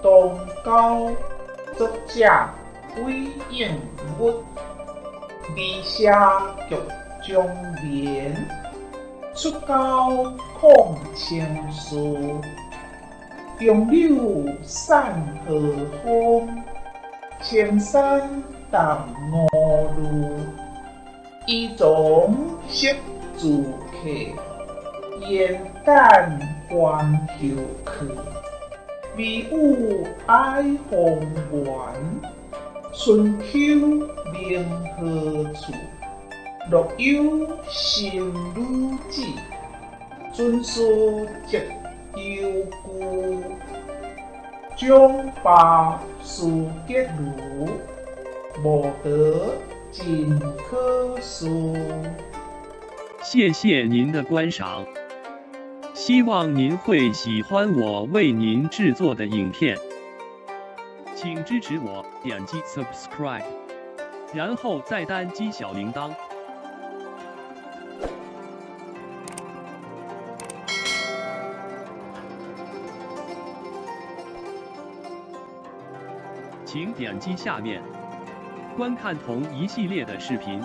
东高作者韦应物，微写剧中联，出高抗情书，杨柳散荷风，青山淡陌路，衣装识自客，烟淡还休去。微雨爱红颜，春秋明何处？陆游心如子，尊师节幽故。将罢书结庐，无得尽可书。谢谢您的观赏，希望您会喜欢我为您制作的影片，请支持我，点击 subscribe， 然后再单击小铃铛。请点击下面观看同一系列的视频。